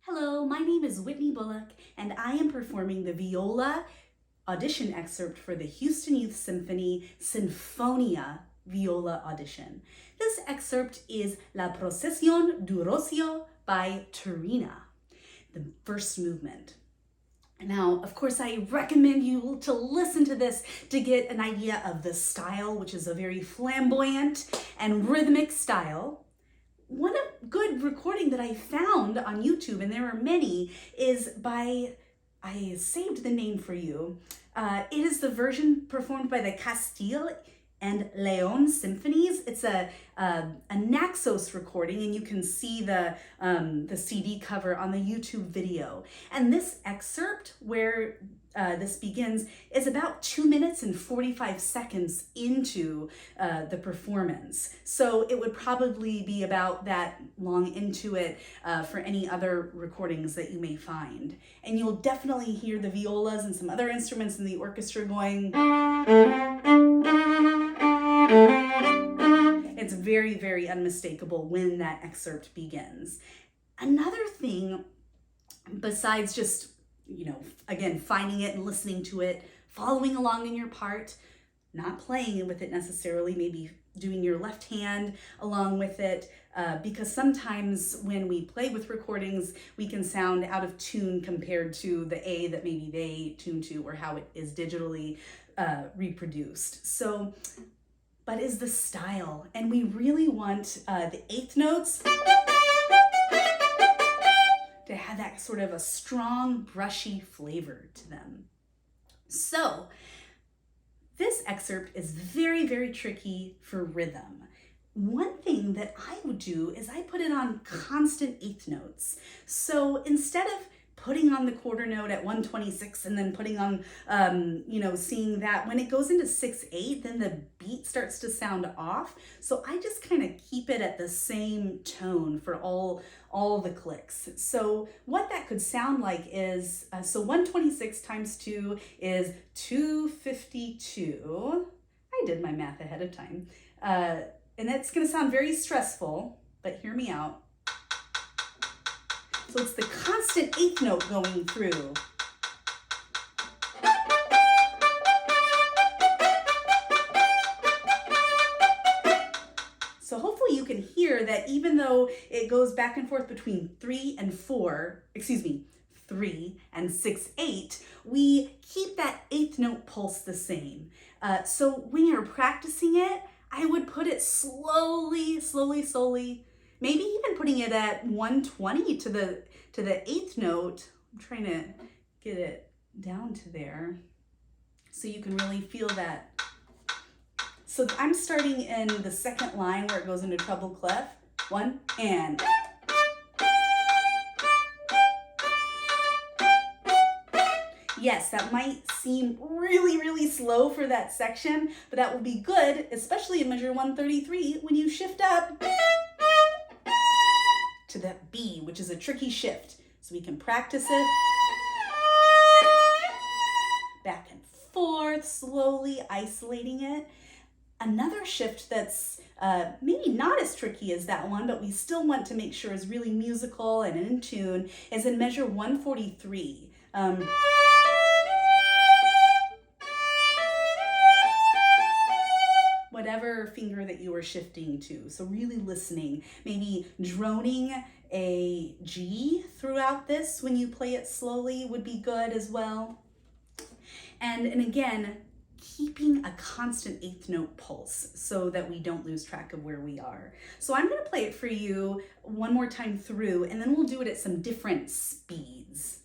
Hello, my name is Whitney Bullock, and I am performing the Viola audition excerpt for the Houston Youth Symphony Sinfonia Viola audition. This excerpt is La Procesión du Rocio by Turina, the first movement. Now, of course, I recommend you to listen to this to get an idea of the style, which is a very flamboyant and rhythmic style. One good recording that I found on YouTube, and there are many, is by, I saved the name for you. It is the version performed by the Castile and Leon symphonies. It's a Naxos recording, and you can see the CD cover on the YouTube video. And this excerpt, where this begins, is about 2 minutes and 45 seconds into the performance. So it would probably be about that long into it for any other recordings that you may find. And you'll definitely hear the violas and some other instruments in the orchestra going. It's very, very unmistakable when that excerpt begins. Another thing, besides just, again, finding it and listening to it, following along in your part, not playing with it necessarily, maybe doing your left hand along with it, because sometimes when we play with recordings, we can sound out of tune compared to the A that maybe they tune to or how it is digitally reproduced. So, but is the style, and we really want the eighth notes to have that sort of a strong, brushy flavor to them. So this excerpt is very, very tricky for rhythm. One thing that I would do is I put it on constant eighth notes. So instead of putting on the quarter note at 126 and then putting on, seeing that when it goes into 6/8, then the beat starts to sound off. So I just kind of keep it at the same tone for all the clicks. So what that could sound like is, so 126 times 2 is 252. I did my math ahead of time. And that's going to sound very stressful, but hear me out. So it's the constant eighth note going through. So hopefully you can hear that even though it goes back and forth between 3 and 6/8, we keep that eighth note pulse the same. So when you're practicing it, I would put it slowly, maybe even putting it at 120 to the eighth note. I'm trying to get it down to there so you can really feel that. So I'm starting in the second line where it goes into treble clef. 1 and. Yes, that might seem really, really slow for that section, but that will be good, especially in measure 133, when you shift up to that B, which is a tricky shift. So we can practice it. Back and forth, slowly isolating it. Another shift that's maybe not as tricky as that one, but we still want to make sure is really musical and in tune, is in measure 143. Whatever finger that you are shifting to. So really listening, maybe droning a G throughout this when you play it slowly would be good as well. And again, keeping a constant eighth note pulse so that we don't lose track of where we are. So I'm going to play it for you one more time through, and then we'll do it at some different speeds.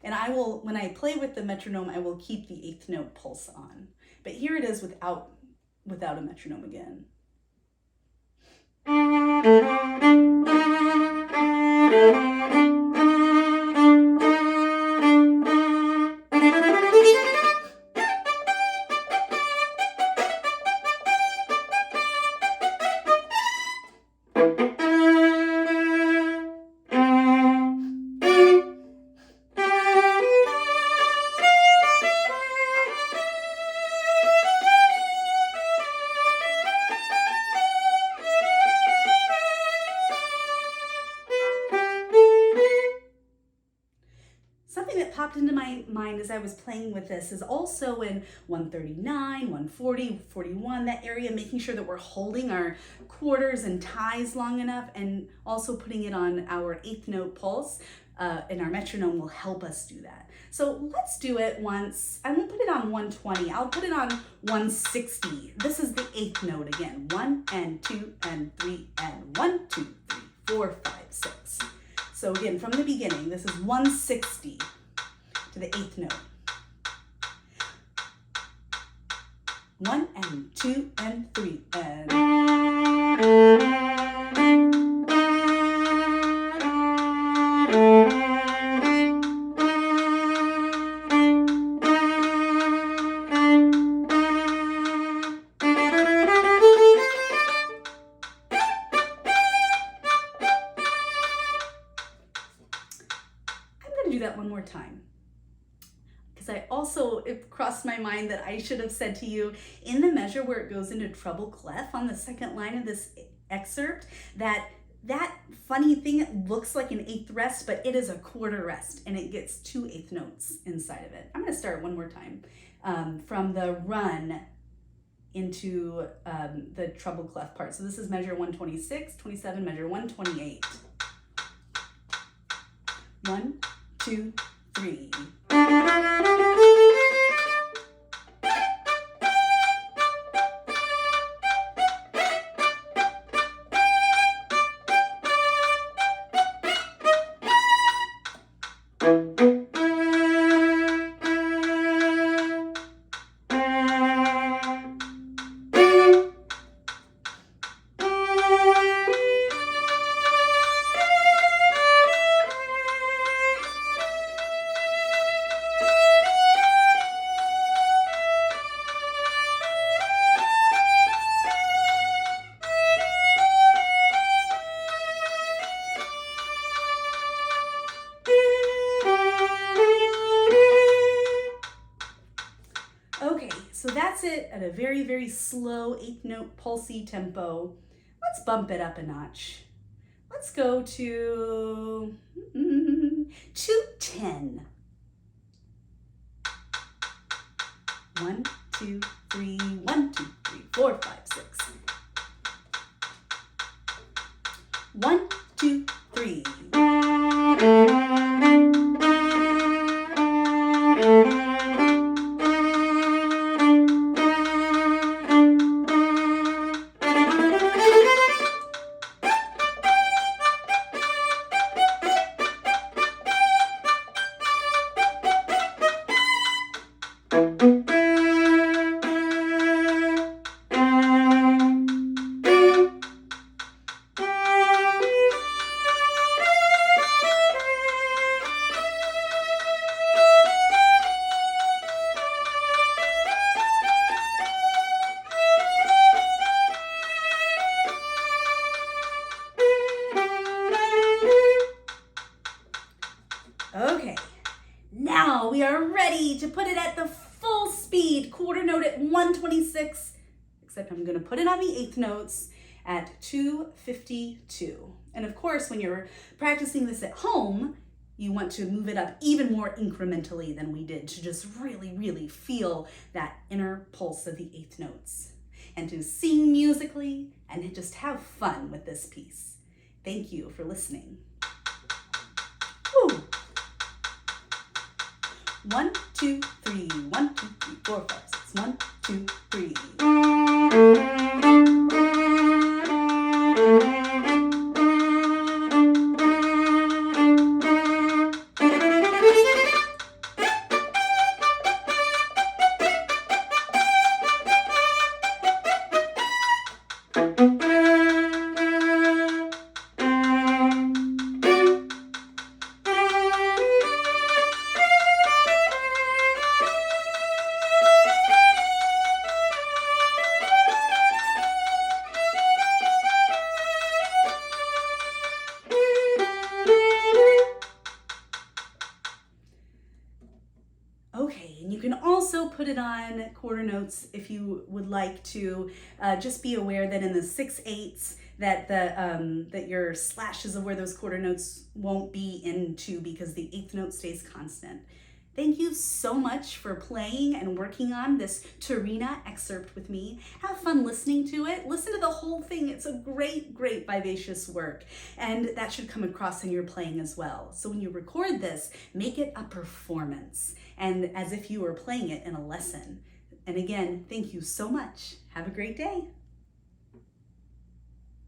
And I will, when I play with the metronome, I will keep the eighth note pulse on. But here it is without a metronome again. Something that popped into my mind as I was playing with this is also in 139, 140, 41, that area, making sure that we're holding our quarters and ties long enough, and also putting it on our eighth note pulse, and our metronome will help us do that. So let's do it once. I won't put it on 120, I'll put it on 160. This is the eighth note again. 1 and 2 and 3 and 1, 2, 3, 4, 5, 6. So again, from the beginning, this is 160 to the eighth note. 1 and 2 and 3 and... do that one more time, because it crossed my mind that I should have said to you in the measure where it goes into treble clef on the second line of this excerpt, that funny thing, it looks like an eighth rest, but it is a quarter rest, and it gets 2 eighth notes inside of it. I'm going to start one more time from the run into the treble clef part. So this is measure 126, 27, measure 128. 1, 2, 3. So that's it at a very, very slow eighth note pulsy tempo. Let's bump it up a notch. Let's go to 210. 1, 2, 3, 1, 2, 3, 4, 5, 6. 1, 2, 3. Okay, now we are ready to put it at the full speed, quarter note at 126, except I'm going to put it on the eighth notes at 252. And of course, when you're practicing this at home, you want to move it up even more incrementally than we did to just really, really feel that inner pulse of the eighth notes and to sing musically and to just have fun with this piece. Thank you for listening. Woo. 1, 2, 3, 1, 2, 3, 4, 5, 6. 1, 2, 3. Okay, and you can also put it on quarter notes if you would like to. Just be aware that in the 6/8 that that your slashes of where those quarter notes won't be into, because the 8th note stays constant. Thank you so much for playing and working on this Torina excerpt with me. Have fun listening to it. Listen to the whole thing. It's a great, great vivacious work, and that should come across in your playing as well. So when you record this, make it a performance, and as if you were playing it in a lesson. And again, thank you so much. Have a great day.